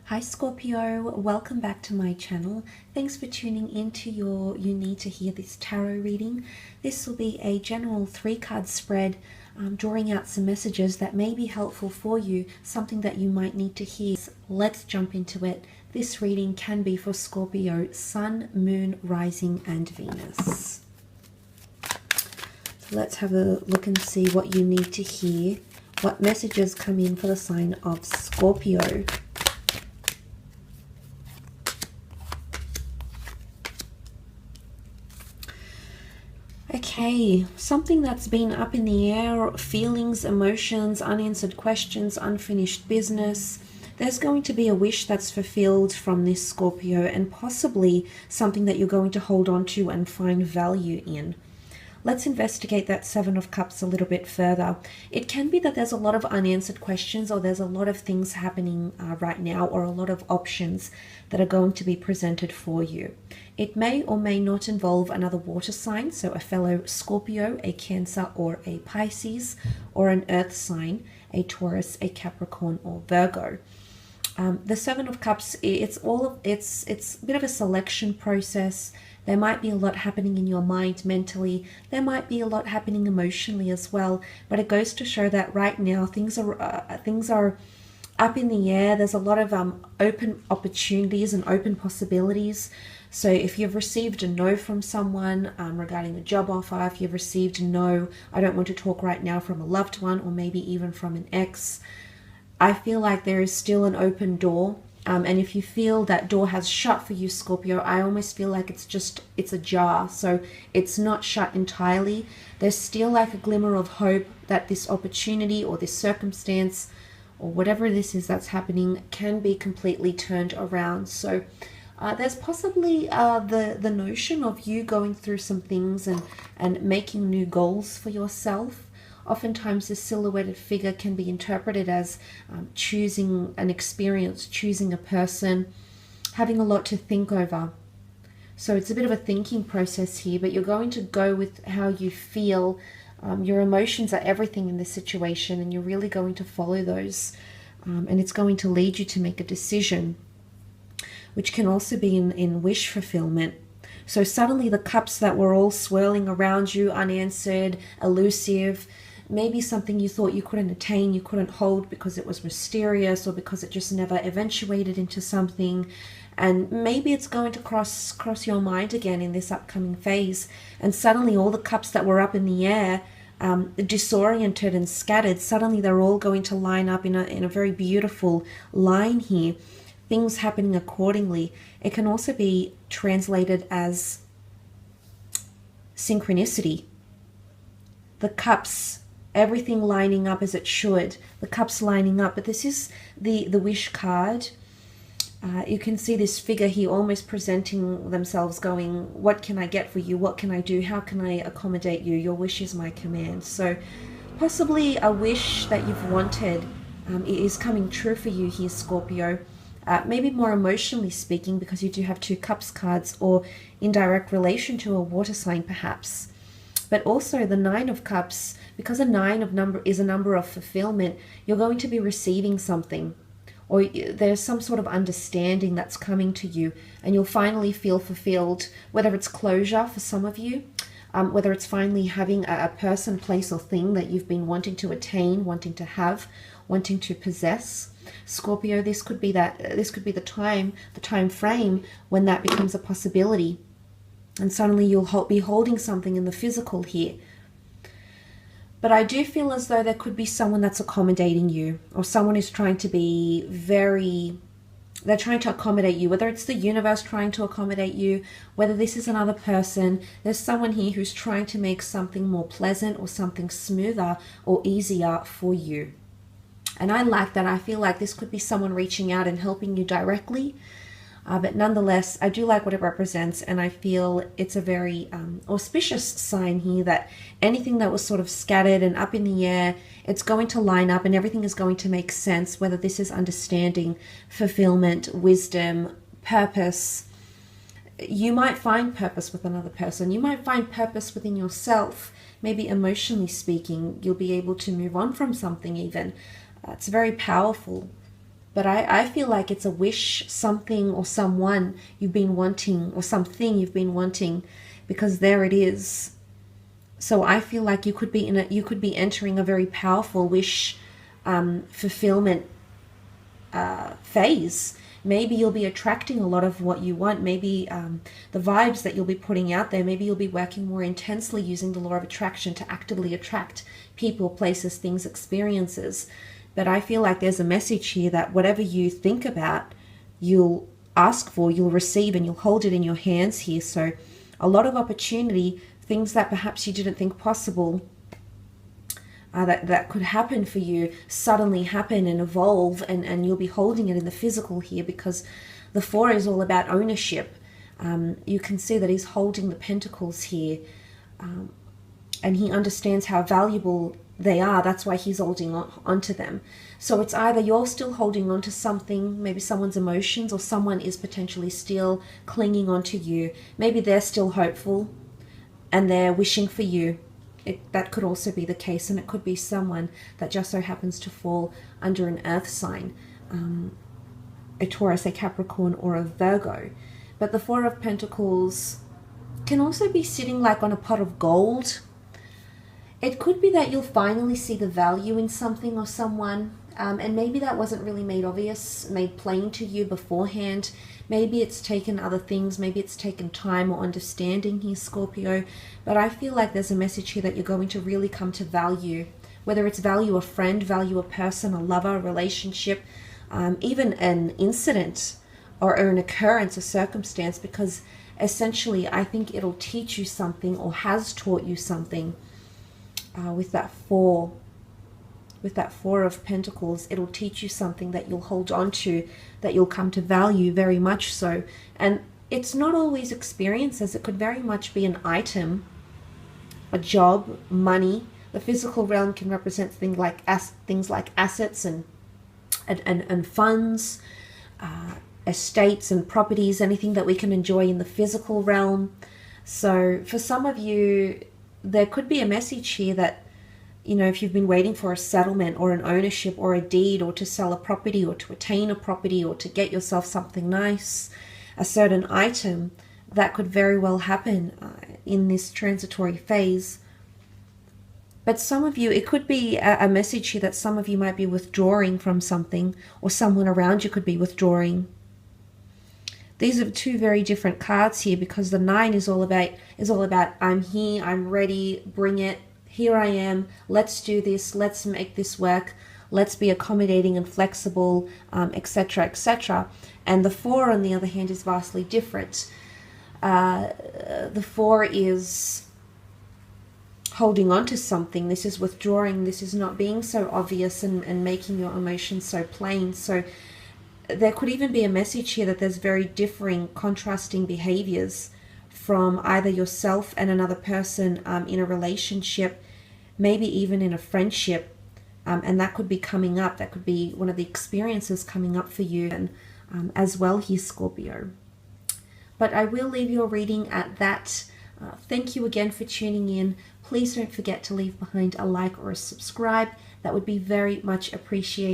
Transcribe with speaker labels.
Speaker 1: Hi Scorpio, welcome back to my channel. Thanks for tuning into your You Need to Hear This tarot reading. This will be a general 3-card spread, drawing out some messages that may be helpful for you, something that you might need to hear. Let's jump into it. This reading can be for Scorpio, Sun, Moon, Rising and Venus. So let's have a look and see what you need to hear, what messages come in for the sign of Scorpio. Okay, something that's been up in the air, feelings, emotions, unanswered questions, unfinished business. There's going to be a wish that's fulfilled from this Scorpio, and possibly something that you're going to hold on to and find value in. Let's investigate that 7 of Cups a little bit further. It can be that there's a lot of unanswered questions, or there's a lot of things happening right now, or a lot of options that are going to be presented for you. It may or may not involve another water sign, so a fellow Scorpio, a Cancer or a Pisces, or an earth sign, a Taurus, a Capricorn or Virgo. The 7 of Cups, it's a bit of a selection process. There might be a lot happening in your mind mentally. There might be a lot happening emotionally as well. But it goes to show that right now things are up in the air. There's a lot of open opportunities and open possibilities. So if you've received a no from someone regarding a job offer, if you've received a no, I don't want to talk right now, from a loved one, or maybe even from an ex, I feel like there is still an open door. And if you feel that door has shut for you, Scorpio, I almost feel like it's ajar. So it's not shut entirely. There's still like a glimmer of hope that this opportunity or this circumstance or whatever this is that's happening can be completely turned around. So there's possibly the notion of you going through some things and making new goals for yourself. Oftentimes this silhouetted figure can be interpreted as choosing an experience, choosing a person, having a lot to think over. So it's a bit of a thinking process here, but you're going to go with how you feel. Your emotions are everything in this situation, and you're really going to follow those. And it's going to lead you to make a decision, which can also be in wish fulfillment. So suddenly the cups that were all swirling around you, unanswered, elusive, maybe something you thought you couldn't attain, you couldn't hold because it was mysterious, or because it just never eventuated into something. And maybe it's going to cross your mind again in this upcoming phase. And suddenly all the cups that were up in the air, disoriented and scattered, suddenly they're all going to line up in a very beautiful line here. Things happening accordingly. It can also be translated as synchronicity. The cups, everything lining up as it should. The cups lining up. But this is the wish card. You can see this figure here almost presenting themselves, going, what can I get for you? What can I do? How can I accommodate you? Your wish is my command. So possibly a wish that you've wanted is coming true for you here, Scorpio. Maybe more emotionally speaking, because you do have 2 cups cards, or in direct relation to a water sign perhaps. But also the 9 of Cups, because a 9 is a number of fulfillment, you're going to be receiving something, or there's some sort of understanding that's coming to you, and you'll finally feel fulfilled, whether it's closure for some of you, whether it's finally having a person, place or thing that you've been wanting to attain, wanting to have, wanting to possess. Scorpio, this could be the time frame when that becomes a possibility. And suddenly you'll be holding something in the physical here. But I do feel as though there could be someone that's accommodating you, or someone who's trying to be they're trying to accommodate you, whether it's the universe trying to accommodate you, whether this is another person. There's someone here who's trying to make something more pleasant or something smoother or easier for you. And I like that. I feel like this could be someone reaching out and helping you directly. But nonetheless, I do like what it represents, and I feel it's a very auspicious sign here that anything that was sort of scattered and up in the air, it's going to line up and everything is going to make sense, whether this is understanding, fulfillment, wisdom, purpose. You might find purpose with another person. You might find purpose within yourself. Maybe emotionally speaking, you'll be able to move on from something even. It's very powerful. But I feel like it's a wish, something or someone you've been wanting, or something you've been wanting, because there it is. So I feel like you could be you could be entering a very powerful wish fulfillment phase. Maybe you'll be attracting a lot of what you want. Maybe the vibes that you'll be putting out there, maybe you'll be working more intensely using the law of attraction to actively attract people, places, things, experiences. But I feel like there's a message here that whatever you think about, you'll ask for, you'll receive, and you'll hold it in your hands here. So a lot of opportunity, things that perhaps you didn't think possible, that could happen for you, suddenly happen and evolve, and you'll be holding it in the physical here, because the 4 is all about ownership. You can see that he's holding the pentacles here, and he understands how valuable they are. That's why he's holding onto them. So it's either you're still holding on to something, maybe someone's emotions, or someone is potentially still clinging onto you. Maybe they're still hopeful and they're wishing for you. That could also be the case, and it could be someone that just so happens to fall under an earth sign, a Taurus, a Capricorn, or a Virgo. But the 4 of Pentacles can also be sitting like on a pot of gold. It could be that you'll finally see the value in something or someone, and maybe that wasn't really made obvious, made plain to you beforehand. Maybe it's taken other things, maybe it's taken time or understanding here, Scorpio. But I feel like there's a message here that you're going to really come to value, whether it's value a friend, value a person, a lover, a relationship, even an incident or an occurrence, a circumstance, because essentially I think it'll teach you something, or has taught you something. With that 4 of Pentacles, it'll teach you something that you'll hold on to, that you'll come to value very much so. And it's not always experiences. It could very much be an item, a job, money. The physical realm can represent things like assets and funds, estates and properties, anything that we can enjoy in the physical realm. So for some of you, there could be a message here that, you know, if you've been waiting for a settlement or an ownership or a deed, or to sell a property, or to attain a property, or to get yourself something nice, a certain item, that could very well happen in this transitory phase. But some of you, it could be a message here that some of you might be withdrawing from something, or someone around you could be withdrawing. These are 2 very different cards here, because the 9 is all about I'm here, I'm ready, bring it, here I am, let's do this, let's make this work, let's be accommodating and flexible, etc., etc. And the 4, on the other hand, is vastly different. The 4 is holding on to something. This is withdrawing. This is not being so obvious and making your emotions so plain. So there could even be a message here that there's very differing, contrasting behaviors from either yourself and another person in a relationship, maybe even in a friendship, and that could be coming up. That could be one of the experiences coming up for you, and as well here, Scorpio. But I will leave your reading at that. Thank you again for tuning in. Please don't forget to leave behind a like or a subscribe. That would be very much appreciated.